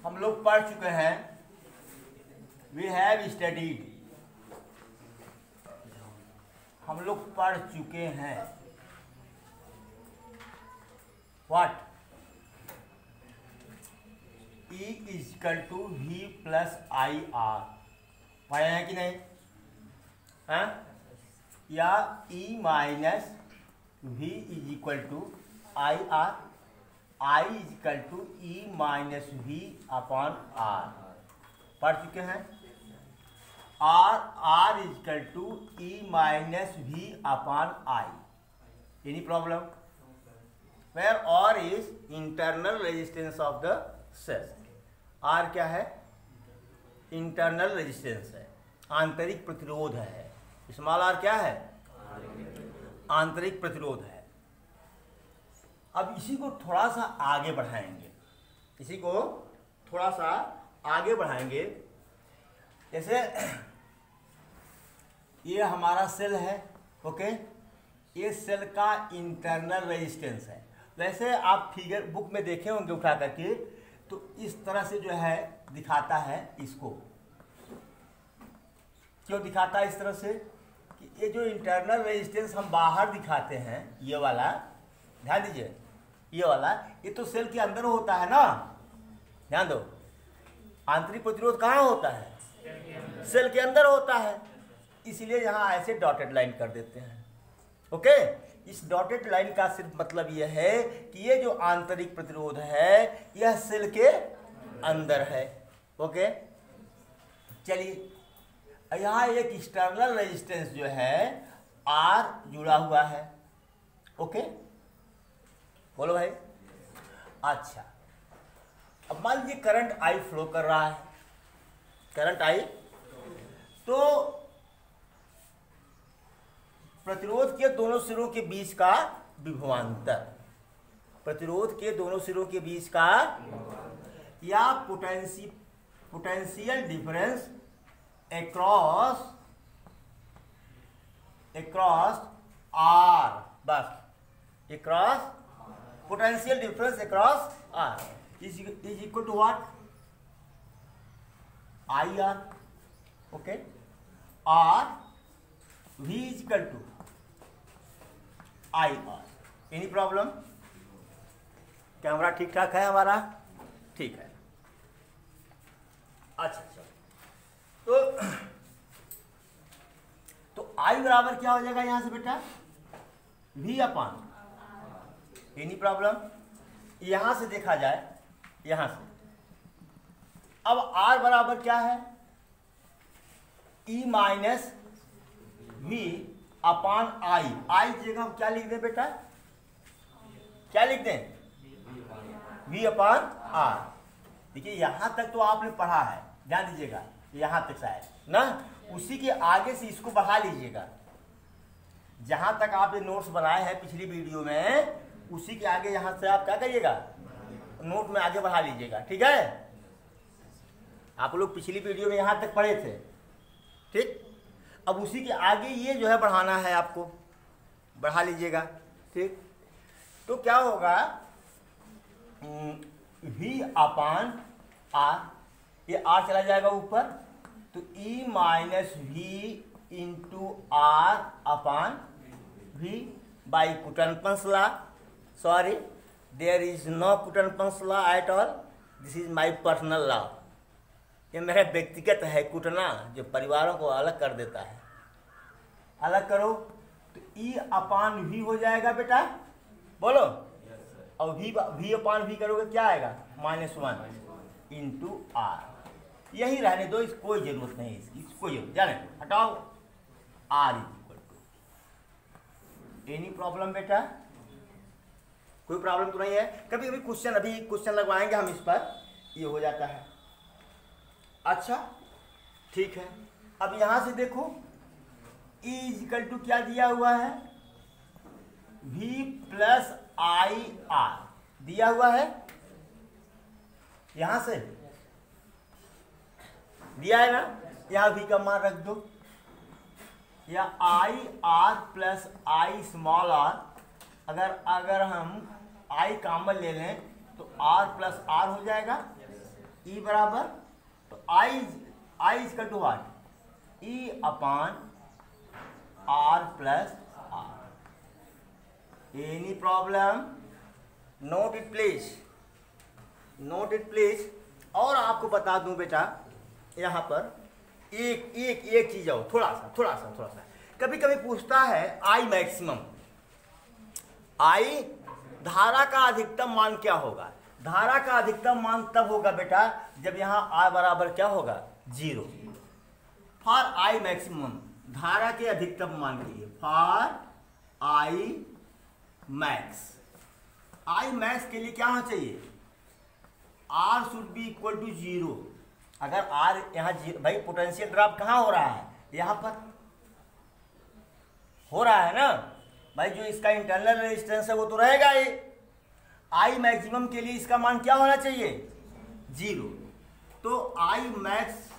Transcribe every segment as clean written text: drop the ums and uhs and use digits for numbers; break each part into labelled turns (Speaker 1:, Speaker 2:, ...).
Speaker 1: हम लोग पढ़ चुके हैं, वी हैव स्टडीड, हम लोग पढ़ चुके हैं what E is equal to V plus I R, पढ़े हैं कि नहीं? हाँ? या E minus V is equal to I R, I is equal to E minus V upon R, पढ़ चुके हैं। R is equal to E minus V upon I, any problem? Where R is internal resistance of the cell, R क्या है? Internal resistance है, आंतरिक प्रतिरोध है। Small r क्या है? आंतरिक प्रतिरोध है। अब इसी को थोड़ा सा आगे बढ़ाएंगे, इसी को थोड़ा सा आगे बढ़ाएंगे। जैसे ये हमारा सेल है, ओके, ये सेल का इंटरनल रेजिस्टेंस है। वैसे आप फिगर बुक में देखे होंगे उठा करके, तो इस तरह से जो है दिखाता है इसको। क्यों दिखाता है इस तरह से? कि ये जो इंटरनल रेजिस्टेंस हम बाहर दिखाते हैं, ये वाला ध्यान दीजिए, ये वाला, ये तो सेल के अंदर होता है ना, ध्यान दो। आंतरिक प्रतिरोध कहाँ होता है? सेल के अंदर होता है, इसलिए यहाँ ऐसे डॉटेड लाइन कर देते हैं, ओके। इस डॉटेड लाइन का सिर्फ मतलब यह है कि ये जो आंतरिक प्रतिरोध है यह सेल के अंदर है, ओके। चलिए, यहाँ एक एक्सटर्नल रेजिस्टेंस जो है R जुड़ा हुआ है, ओके, बोलो भाई। अच्छा, अब मान लीजिए करंट I फ्लो कर रहा है, करंट I, तो प्रतिरोध के दोनों सिरों के बीच का विभवांतर, प्रतिरोध के दोनों सिरों के बीच का, या पोटेंशियल डिफरेंस अक्रॉस R, बस across, potential difference across R is equal to what? IR, okay. R V is equal to IR, any problem? Camera ठीक ठाक है हमारा? ठीक है। अच्छा, तो I बराबर क्या हो जाएगा यहां से बेटा? V अपान, एनी प्रॉब्लम? यहां से देखा जाए, यहां से, अब R बराबर क्या है? E minus V upon I की जगह हम क्या लिख दें बेटा? क्या लिख दें? V अपान R। देखिए यहां तक तो आपने पढ़ा है, ध्यान दीजिएगा, यहां तक शायद ना, उसी के आगे से इसको बढ़ा लीजिएगा। जहां तक आपने नोट्स बनाए हैं पिछली वीडियो में, उसी के आगे यहां से आप क्या करिएगा? नोट में आगे बढ़ा लीजिएगा, ठीक है। आप लोग पिछली वीडियो में यहां तक पढ़े थे, ठीक। अब उसी के आगे ये जो है बढ़ाना है, आपको बढ़ा लीजिएगा, ठीक। तो क्या होगा? V अपान R, ये R चला जाएगा ऊपर, तो E minus V into R upon V by कुटनपन्स law. Sorry, there is no कुटनपन्स law at all, this is my personal law. ये मेरा व्यक्तिगत है कुटना, जो परिवारों को अलग कर देता है। अलग करो तो E अपान V हो जाएगा बेटा, बोलो। और V अपान V करोगे क्या आएगा? -1 इंटू R। यही रहने दो, इसकी कोई जरूरत नहीं, इसकी कोई जरूरत, जाने हटाओ। R is equal to, any problem बेटा? कोई प्रॉब्लम तो नहीं है? कभी कभी क्वेश्चन, अभी क्वेश्चन लगवाएंगे हम इस पर, ये हो जाता है। अच्छा, ठीक है। अब यहां से देखो, E इक्वल टू क्या दिया हुआ है? V प्लस IR दिया हुआ है, यहां से दिया है ना, यहां V का मान रख दो, या IR plus I small r, अगर हम I कॉमन ले लें तो R प्लस R हो जाएगा, ई बराबर, तो I equal to what, E upon R plus R. Any problem? Note it please, note it please. और आपको बता दूं बेटा, यहाँ पर एक चीज आओ, थोड़ा सा कभी कभी पूछता है आई मैक्सिमम, आई धारा का अधिकतम मान क्या होगा? धारा का अधिकतम मान तब होगा बेटा जब यहाँ आई बराबर क्या होगा, 0। फॉर आई मैक्सिमम, धारा के अधिकतम मान के लिए, for I max, I max के लिए क्या होना चाहिए, R should be equal to 0। अगर आर यहाँ भाई पोटेंशियल ड्रॉप कहाँ हो रहा है, यहाँ पर हो रहा है ना भाई, जो इसका इंटरनल रेजिस्टेंस है वो तो रहेगा ही। आई मैक्सिमम के लिए इसका मान क्या होना चाहिए, 0। तो आई मैक्स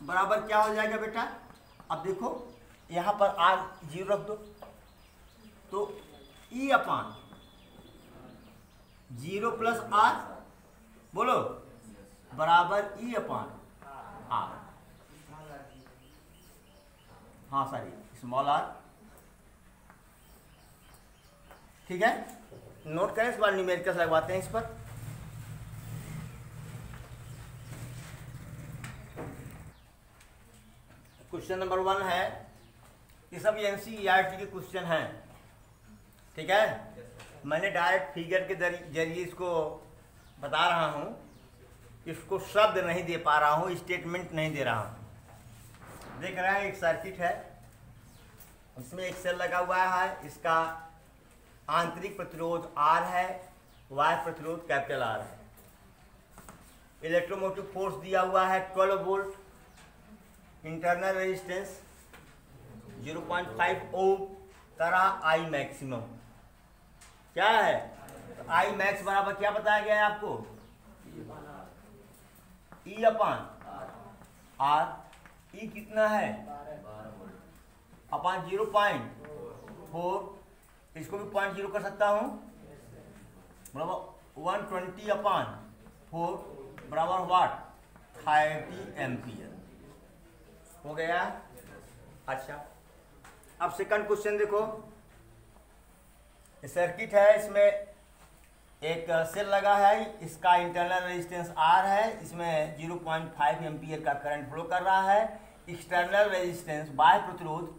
Speaker 1: बराबर क्या हो जाएगा बेटा, अब देखो यहाँ पर आर 0 रख दो, तो ई अपान 0 प्लस आर, बोलो, बराबर ई अपान आर, हाँ सॉरी स्मॉल आर, ठीक है। नोट करें, इस बार न्यूमेरिकल्स लगवाते हैं इस पर। क्वेश्चन नंबर 1 है, ये सब एनसीईआरटी के क्वेश्चन हैं, ठीक है। मैंने डायरेक्ट फिगर के जरिए इसको बता रहा हूँ, इसको शब्द नहीं दे पा रहा हूँ, स्टेटमेंट नहीं दे रहा हूँ। देख रहा है एक सर्किट है, उसमें एक सेल लगा हुआ है, इसका आंतरिक प्रतिरोध R है, बाह्य प्रतिरोध कैपिटल R है, इलेक्ट्रोमोटिव फोर्स दिया हुआ है 12 वोल्ट, इंटरनल रेजिस्टेंस 0.5 ओम, तरह आई मैक्सिमम क्या है, तो आई मैक्स बराबर क्या बताया गया है आपको, ई अपान आर, ई कितना है अपान 0.4, इसको भी 0.0 कर सकता हूँ, बराबर 120 अपान 4 बराबर वाट 30 एम्पियर हो गया। अच्छा, अब सेकंड क्वेश्चन देखो, सर्किट है, इसमें एक सेल लगा है, इसका इंटरनल रेजिस्टेंस R है, इसमें 0.5 एम्पियर का करंट फ्लो कर रहा है, एक्सटर्नल रेजिस्टेंस बाह्य प्रतिरोध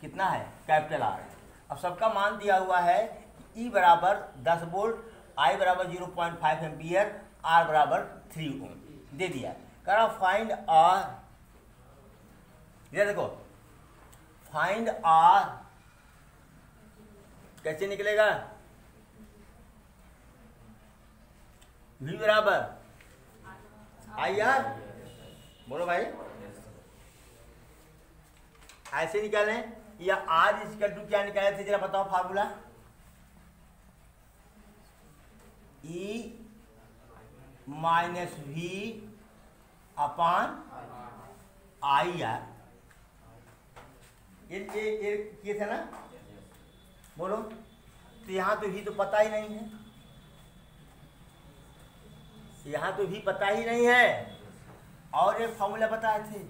Speaker 1: कितना है, कैपिटल R है। अब सबका मान दिया हुआ है कि E बराबर 10 वोल्ट, I बराबर 0.5 एम्पियर, R बराबर 3 ओम दे दिया। करा फाइंड R, ये देखो फाइंड R कैसे निकलेगा, V बराबर IR, बोलो भाई, ऐसे निकालें या R इक्वल टू क्या निकाले थे जरा बताओ फार्मूला, E माइनस V अपान IR, ये किए थे ना, बोलो। तो यहाँ तो V तो पता ही नहीं है, यहाँ तो V पता ही नहीं है, और एक फॉर्मूला बताए थे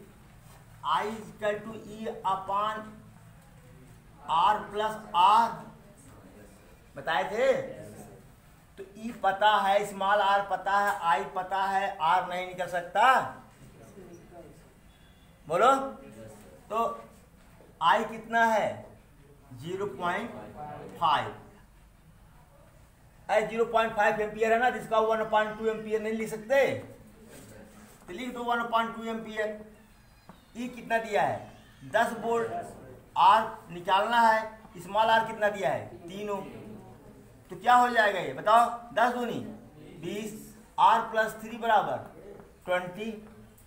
Speaker 1: I equal to E upon R plus R बताए थे। तो E पता है, स्मॉल r पता है, I पता है, R नहीं निकल सकता, बोलो। तो I कितना है 0.5, 0.5 एम्पियर है ना, जिसका 1/2 एम्पियर नहीं लिख सकते, तो लिख दो 1/2 एम्पियर। E कितना दिया है 10 वोल्ट, R निकालना है, स्मॉल r कितना दिया है 3 ओम, तो क्या हो जाएगा ये बताओ, 10 दूनी 20, R प्लस 3 बराबर 20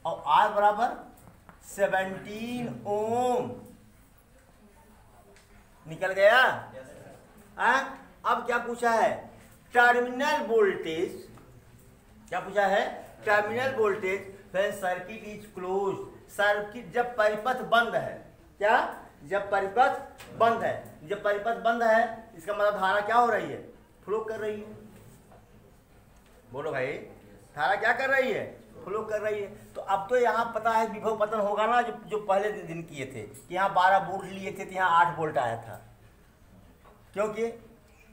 Speaker 1: और R बराबर 17 ओम निकल गया। अब क्या पूछा है, टर्मिनल वोल्टेज, क्या पूछा है, terminal voltage when circuit is close, circuit जब परिपथ बंद है, क्या, जब परिपथ बंद है, जब परिपथ बंद है इसका मतलब धारा क्या हो रही है, फ्लो कर रही है, बोलो भाई, धारा क्या कर रही है, फ्लो कर रही है। तो अब तो यहाँ पता है विभव पतन होगा ना, जो पहले दिन किए थे कि यहाँ 12 वोल्ट लिए थे तो यहाँ 8 वोल्ट आया था, क्योंकि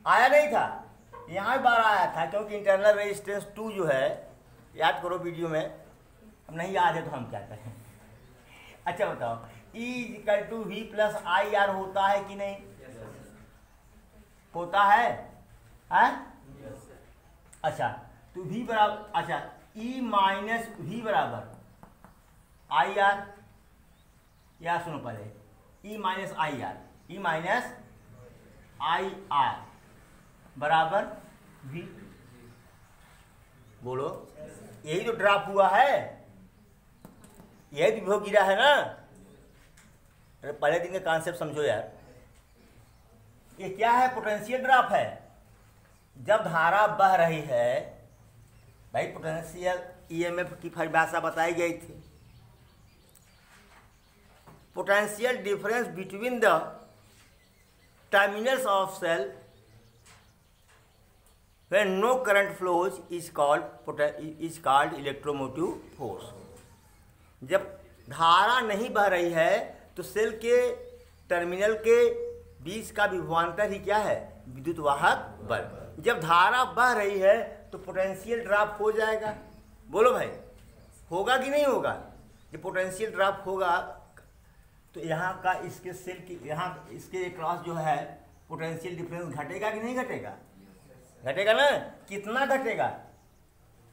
Speaker 1: आया नहीं था, यहाँ 12 आया था, क्योंकि इंटरनल रेजिस्टेंस 2 जो है, याद करो वीडियो में, अब नहीं याद है तो हम क्या करें। अच्छा बताओ, E = V + IR होता है कि नहीं? होता है, अच्छा तो V बराबर, अच्छा E - V बराबर IR, या सुनो पहले, E - IR बराबर V, बोलो यही तो ड्रॉप हुआ है, यही तो विभव गिरा है ना। अरे पहले दिन का कॉन्सेप्ट समझो यार, ये क्या है, पोटेंशियल ड्रॉप है। जब धारा बह रही है भाई, पोटेंशियल ईएमएफ की परिभाषा बताई गई थी, potential difference between the terminals of cell when no current flows is called electromotive force। जब धारा नहीं बह रही है तो सेल के टर्मिनल के बीच का विभवांतर ही क्या है, विद्युत वाहक बल। जब धारा बह रही है तो पोटेंशियल ड्रॉप हो जाएगा। बोलो भाई, होगा कि नहीं होगा? जब पोटेंशियल ड्रॉप होगा तो यहाँ का इसके सेल की, यहाँ इसके क्रॉस जो है पोटेंशियल डिफरेंस घटेगा कि नहीं घटेगा? घटेगा ना। कितना घटेगा?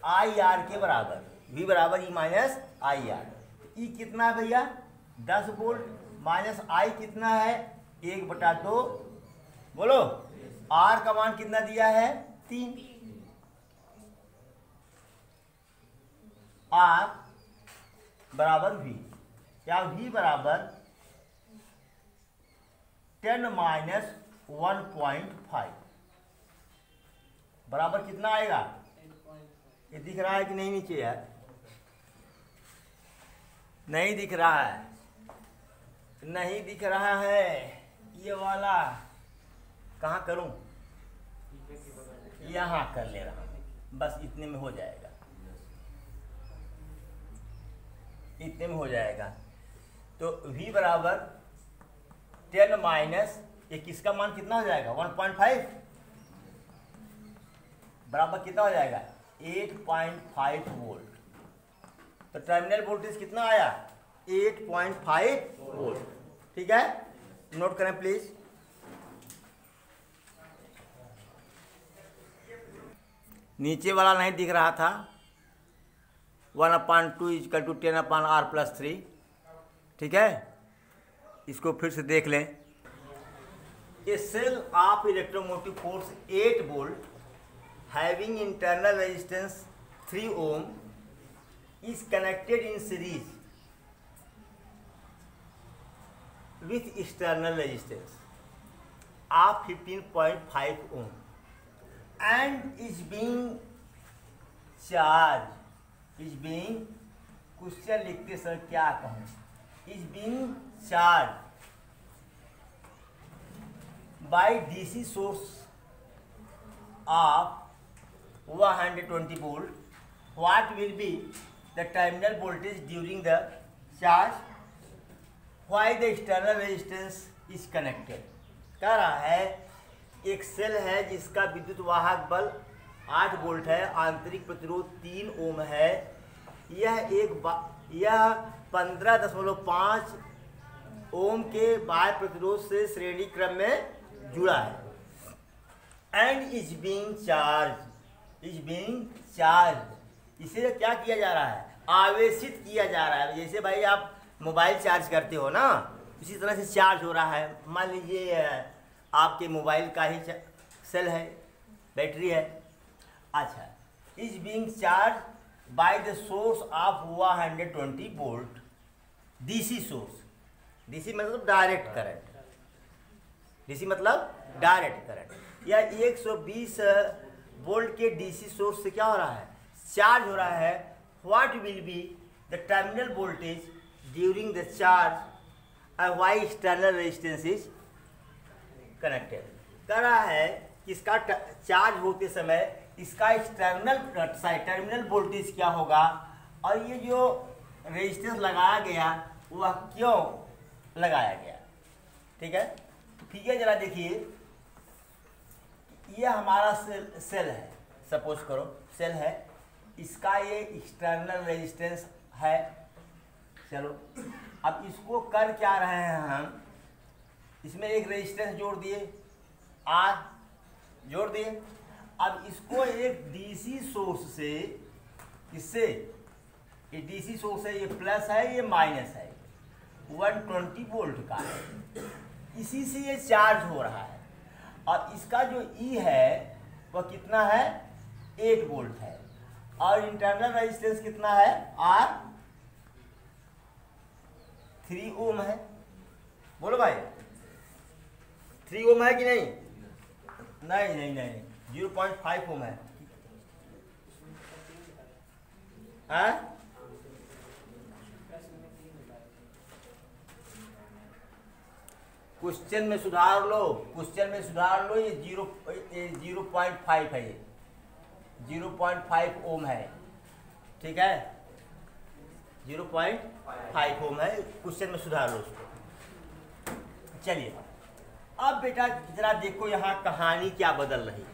Speaker 1: IR के बराबर, V बराबर E - IR। E कितना है भैया? 10 वोल्ट माइनस I कितना है? 1/2। बोलो R का मान कितना दिया है? 3। R बराबर V, क्या V बराबर 10 - 1.5 बराबर कितना आएगा? ये दिख रहा है कि नहीं नीचे यार? नहीं दिख रहा है, नहीं दिख रहा है। ये वाला कहाँ करूं? यहाँ कर ले रहा हूं, बस इतने में हो जाएगा, इतने में हो जाएगा। तो V बराबर 10 - ये किसका मान कितना हो जाएगा? 1.5 बराबर कितना हो जाएगा? 8.5 वोल्ट। तो टर्मिनल वोल्टेज कितना आया? 8.5 वोल्ट। ठीक है, नोट करें प्लीज। नीचे वाला नहीं दिख रहा था, 1/2 = 10/R+3। ठीक है, इसको फिर से देख लें। A cell of electromotive force 8 volt having internal resistance 3 ohm is connected in series with external resistance of 15.5 ohm and is being charged, question लिखते सर क्या कहूँ, is being charged by DC source of 120 volt. What will be the terminal voltage during the charge? Why the external resistance is connected? कह रहा है एक cell है जिसका विद्युत वाहक बल 8 वोल्ट है, आंतरिक प्रतिरोध 3 ओम है। यह 15.5 ओम के बाह्य प्रतिरोध से श्रेणी क्रम में जुड़ा है। एंड इज बीइंग चार्ज, इसे क्या किया जा रहा है? आवेशित किया जा रहा है। जैसे भाई आप मोबाइल चार्ज करते हो ना, इसी तरह से चार्ज हो रहा है। मान लीजिए आपके मोबाइल का ही सेल है, बैटरी है। अच्छा, is being charge by the source of 120 volt DC source. DC मतलब डायरेक्ट करंट, डीसी मतलब डायरेक्ट करंट। या 120 वोल्ट के डीसी सोर्स से क्या हो रहा है? चार्ज हो रहा है। What will be the terminal voltage during the charge and why external resistance is connected. कह रहा है कि इसका चार्ज होते समय इसका एक्सटर्नल टर्मिनल वोल्टेज क्या होगा, और ये जो रेजिस्टेंस लगाया गया वह क्यों लगाया गया। ठीक है, ठीक है, जरा देखिए, ये हमारा सेल है, सपोज करो सेल है, इसका ये एक्सटर्नल रेजिस्टेंस है। चलो अब इसको कर क्या रहे हैं हम, इसमें एक रेजिस्टेंस जोड़ दिए, आर जोड़ दिए। अब इसको एक डीसी सोर्स से, इससे ये डीसी सोर्स है, ये प्लस है ये माइनस है, 120 वोल्ट का है, इसी से ये चार्ज हो रहा है। और इसका जो ई है वह कितना है, 8 वोल्ट है, और इंटरनल रेजिस्टेंस कितना है, आर 3 ओम है। बोलो भाई 3 ओम है कि नहीं? नहीं नहीं नहीं, 0.5 ओम है। क्वेश्चन में सुधार लो, क्वेश्चन में सुधार लो, ये 0.5 है, ये 0.5 ओम है। ठीक है, 0.5 ओम है, क्वेश्चन में सुधार लो उसको। चलिए अब बेटा जरा देखो यहाँ कहानी क्या बदल रही है।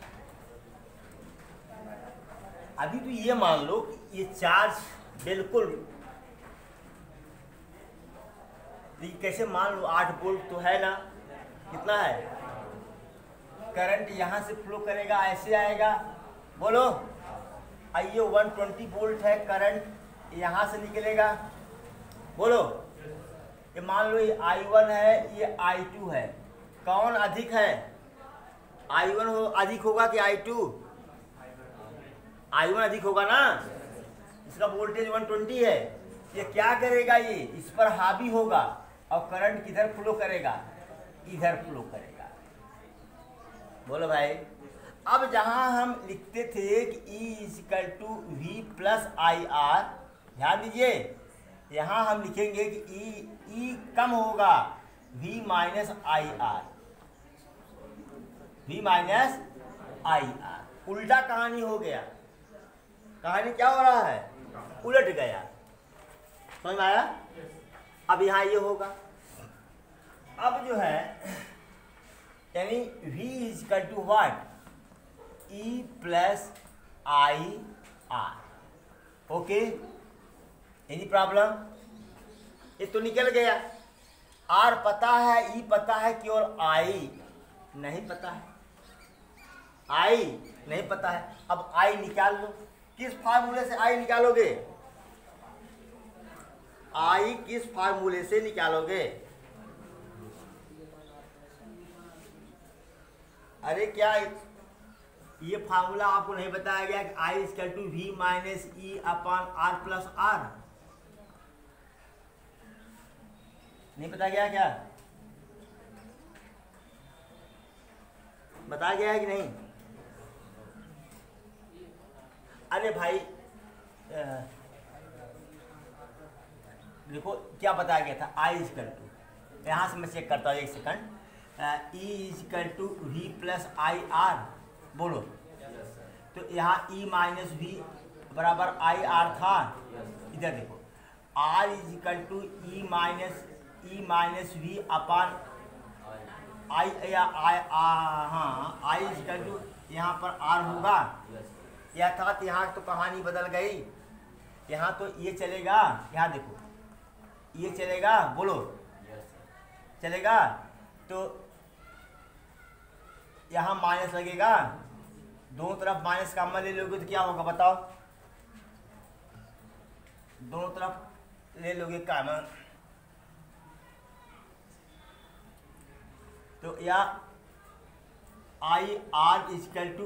Speaker 1: अभी तो ये मान लो कि ये चार्ज बिल्कुल, कैसे मान लो 8 वोल्ट तो है ना, कितना है, करंट यहाँ से फ्लो करेगा, ऐसे आएगा, बोलो आइए 120 वोल्ट है, करंट यहाँ से निकलेगा, बोलो। ये मान लो ये I1 है, ये I2 है, कौन अधिक है, I1 अधिक होगा कि I2? I1 अधिक होगा ना, इसका वोल्टेज 120 है। ये क्या करेगा, ये इस पर हावी होगा, और करंट किधर फ्लो करेगा, इधर फ्लो करेगा। बोलो भाई, अब जहां हम लिखते थे कि E = V + IR, ध्यान दीजिए, यहां हम लिखेंगे कि E कम होगा, V - IR, V - IR। उल्टा कहानी हो गया, कहानी क्या हो रहा है, उलट गया, समझ में आया? अब यहाँ ये होगा, अब जो है यानी V = what, E + IR। Okay, any problem? ये तो निकल गया, R पता है, E पता है, केवल I नहीं पता है, I नहीं पता है। अब I निकाल लो, किस फार्मूले से I निकालोगे, I किस फार्मूले से निकालोगे? अरे क्या ये फार्मूला आपको नहीं बताया गया कि I = V - E/R + R? नहीं बताया गया क्या? बताया गया है कि नहीं? अरे भाई देखो क्या बताया गया था, I = यहाँ से मैं चेक करता हूँ, एक सेकंड, E = V + IR, बोलो। तो यहाँ E - V = IR था, इधर देखो, R = E - V upon I, या हाँ I = यहाँ पर R होगा, या था, यहाँ तो कहानी बदल गई, यहाँ तो ये चलेगा, यहाँ देखो ये चलेगा, बोलो चलेगा, तो यहाँ माइनस लगेगा, दोनों तरफ माइनस का अमल ले लोगे तो क्या होगा बताओ, दोनों तरफ ले लोगे कामन, तो या IR =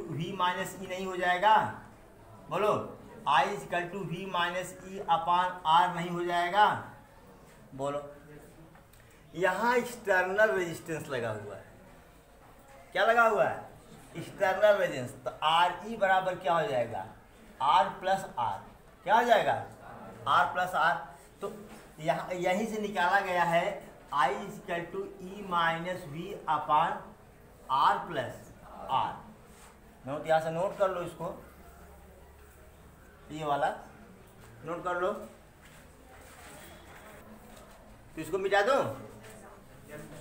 Speaker 1: V - E नहीं हो जाएगा, बोलो I = V - E/R नहीं हो जाएगा, बोलो। यहाँ एक्सटर्नल रेजिस्टेंस लगा हुआ है, क्या लगा हुआ है, एक्सटर्नल रेजिस्टेंस, तो RE बराबर क्या हो जाएगा, R + R, क्या हो जाएगा, R + R। तो यहाँ यहीं से निकाला गया है I = E - V/R + R। Note यहाँ से नोट कर लो इसको, ये वाला नोट कर लो। तो इसको मिटा दो,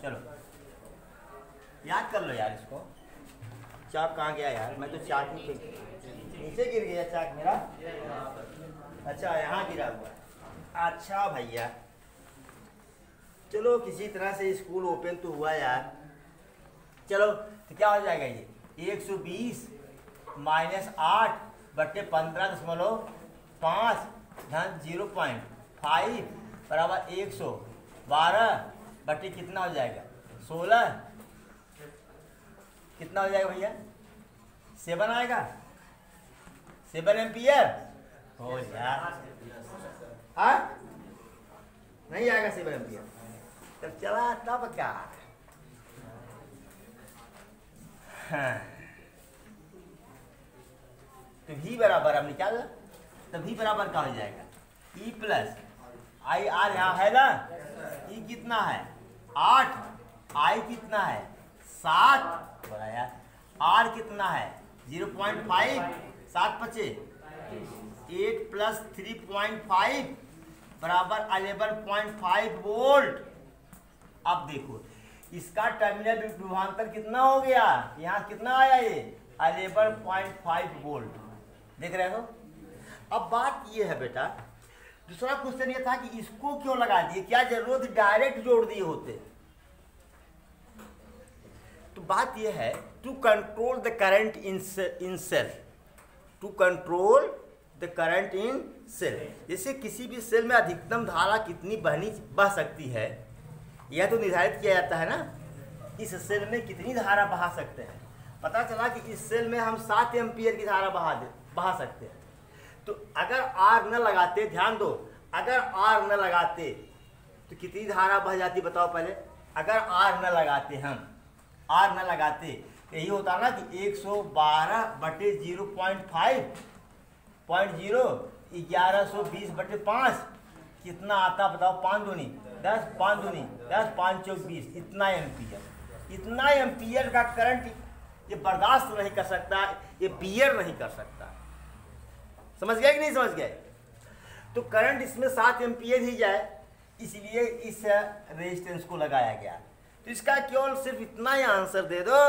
Speaker 1: चलो याद कर लो यार इसको। चाक कहाँ गया यार, मैं तो चाक ही नीचे गिर गया चाक मेरा। अच्छा यहाँ गिरा हुआ। अच्छा भैया चलो किसी तरह से स्कूल ओपन तो हुआ यार। चलो तो क्या हो जाएगा ये 120 माइनस 8 बट्टे 15.5 धन 0.5 बराबर 112 बट्टे कितना हो जाएगा 16, कितना हो जाएगा भैया 7 आएगा, 7 एम्पियर हो यार। हाँ नहीं आएगा 7 एम्पियर, तब चला तब क्या। हाँ तो v बराबर अब निकाल, तो v बराबर क्या हो जाएगा e प्लस आई आर, यहाँ है ना e कितना है 8, i कितना है 7, बोला यार r कितना है 0.5, 7 बचे 8 प्लस 3.5 बराबर 11.5 वोल्ट। अब देखो इसका टर्मिनल विभवांतर कितना हो गया, यहाँ कितना आया ये 11.5 वोल्ट, देख रहे हो। अब बात ये है बेटा, दूसरा क्वेश्चन ये था कि इसको क्यों लगा दिए, क्या जरूरत डायरेक्ट जोड़ दिए होते। तो बात ये है to control the current in cell, to control the current in cell, जैसे किसी भी सेल में अधिकतम धारा कितनी बह सकती है यह तो निर्धारित किया जाता है ना, इस सेल में कितनी धारा बहा सकते हैं। पता चला कि इस सेल में हम 7 एम्पियर की धारा बहा सकते हैं। तो अगर आर न लगाते, ध्यान दो, अगर आर न लगाते तो कितनी धारा बह जाती बताओ पहले। अगर आर न लगाते, हम आर न लगाते तो यही होता ना कि 112 बटे 0.5 1120 बटे 5 कितना आता बताओ, 5 दूनी 10, 5 दूनी 10, 5 चौक 20, इतना एम्पियर। इतना एम्पियर का करंट ये बर्दाश्त नहीं कर सकता, ये बियर नहीं कर सकता। समझ गए कि नहीं समझ गए। तो करंट इसमें 7 एम्पियर ही जाए, इसलिए इस रेजिस्टेंस को लगाया गया। तो इसका केवल सिर्फ इतना ही आंसर दे दो,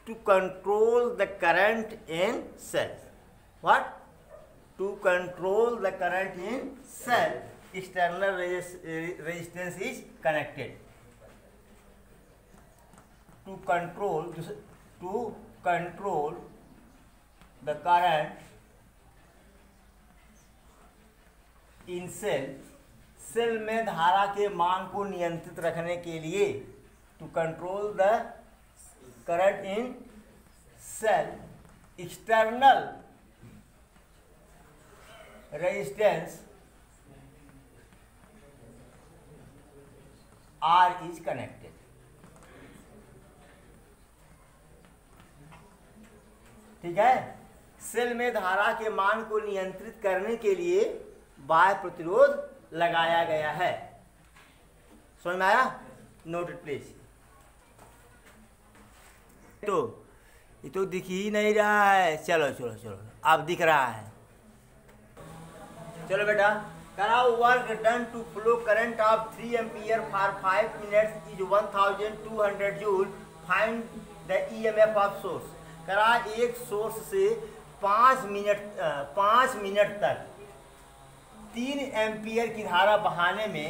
Speaker 1: to control the current in cell. What? To control the current in cell external resistance is connected to control the current in cell, cell में धारा के मान को नियंत्रित रखने के लिए, to control the current in cell external resistance R is connected। ठीक है, सेल में धारा के मान को नियंत्रित करने के लिए बाह्य प्रतिरोध लगाया गया है। समझ में आया? Note it please. तो ये तो दिख ही नहीं रहा है, चलो चलो चलो अब दिख रहा है। चलो बेटा कराओ, work done to flow current of 3 ampere for 5 minutes is 1200 joule, find the EMF of source. करा एक सोर्स से 5 मिनट तक 3 एम्पियर की धारा बहाने में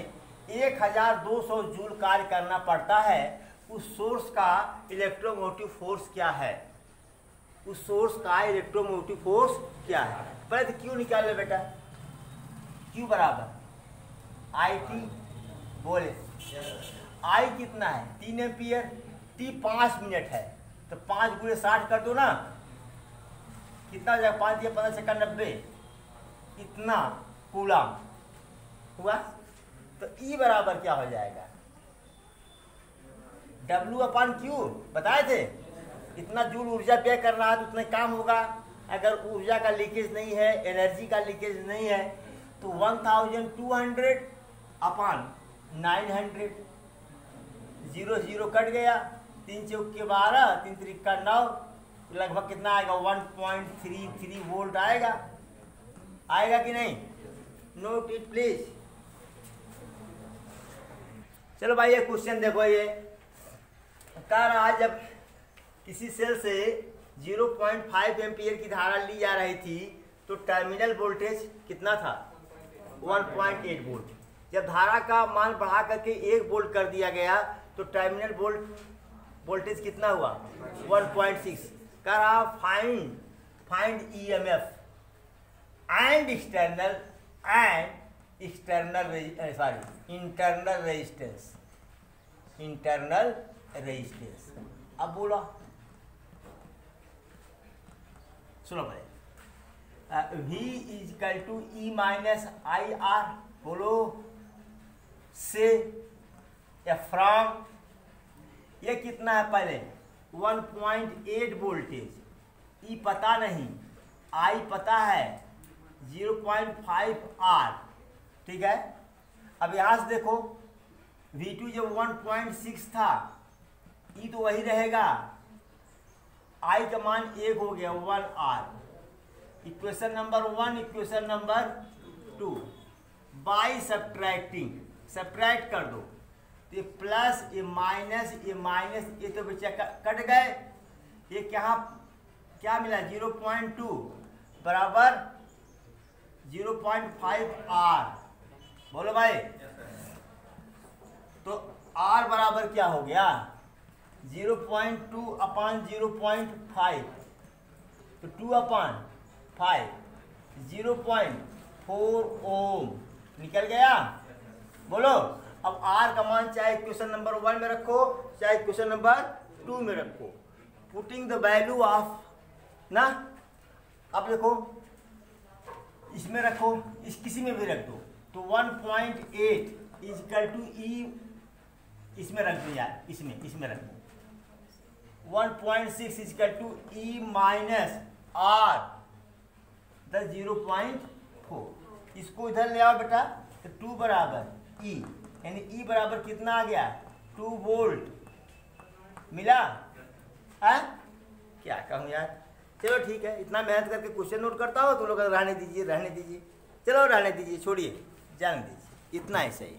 Speaker 1: 1200 जूल कार्य करना पड़ता है। उस सोर्स का इलेक्ट्रोमोटिव फोर्स क्या है, उस सोर्स का इलेक्ट्रोमोटिव फोर्स क्या है। पहले तो क्यू निकाल ले बेटा, Q बराबर आई टी, बोले आई कितना है 3 एम्पियर, टी 5 मिनट है, तो 5 गुणे 60 कर दो ना, कितना हो जाएगा 5 या 15 सेकंड 90, इतना कूलम हुआ। तो E बराबर क्या हो जाएगा W/Q, बताए थे इतना जूल ऊर्जा व्यय कर रहा है तो उतना काम होगा। अगर ऊर्जा का लीकेज नहीं है, एनर्जी का लीकेज नहीं है, तो 1200 अपान 900, 0 0 कट गया, 3 चौक के 12, 3 त्रिक का 9, तो लगभग कितना आएगा 1.33 वोल्ट आएगा। आएगा कि नहीं? Note it please. चलो भाई ये क्वेश्चन देखो, ये कह रहा है जब किसी सेल से 0.5 एम्पियर की धारा ली जा रही थी तो टर्मिनल वोल्टेज कितना था? 1.8 वोल्ट। जब धारा का मान बढ़ा करके 1 वोल्ट कर दिया गया तो टर्मिनल वोल्टेज कितना हुआ? 1.6। कह रहा find EMF and internal resistance. अब बोला, सुनो भाई, V equal to E minus IR, बोलो से या फ्रॉम, ये कितना है? पहले 1.8 वोल्टेज, E पता नहीं, I पता है 0.5 R, ठीक है। अब यहाँ से देखो V2 जब 1.6 था, E तो वही रहेगा, I का मान 1 हो गया 1 R। Equation number 1, equation number 2, by subtract कर दो तो ये प्लस ये माइनस ये तो बच्चा कट गए। ये क्या मिला? 0.2 बराबर 0.5 R। बोलो भाई, तो R बराबर क्या हो गया? 0.2 अपान 0.5, तो 2 अपान 5, 0.4 ओम निकल गया। बोलो, अब R का मान चाहे क्वेश्चन नंबर 1 में रखो चाहे क्वेश्चन नंबर 2 में रखो, पुटिंग द वैल्यू ऑफ ना। अब देखो इसमें रखो, इस किसी में भी रख दो, तो 1.8 इक्वल टू E, इसमें रख दो यार, इसमें रख दो 1.6 equal to E minus R 0.4। इसको इधर ले आओ बेटा, तो 2 बराबर E, यानी E बराबर कितना आ गया? 2 वोल्ट मिला है। क्या कहूँ यार, चलो ठीक है, इतना मेहनत करके क्वेश्चन नोट करता हो, तुम लोग रहने दीजिए, चलो रहने दीजिए, छोड़िए, जाने दीजिए, इतना ही सही।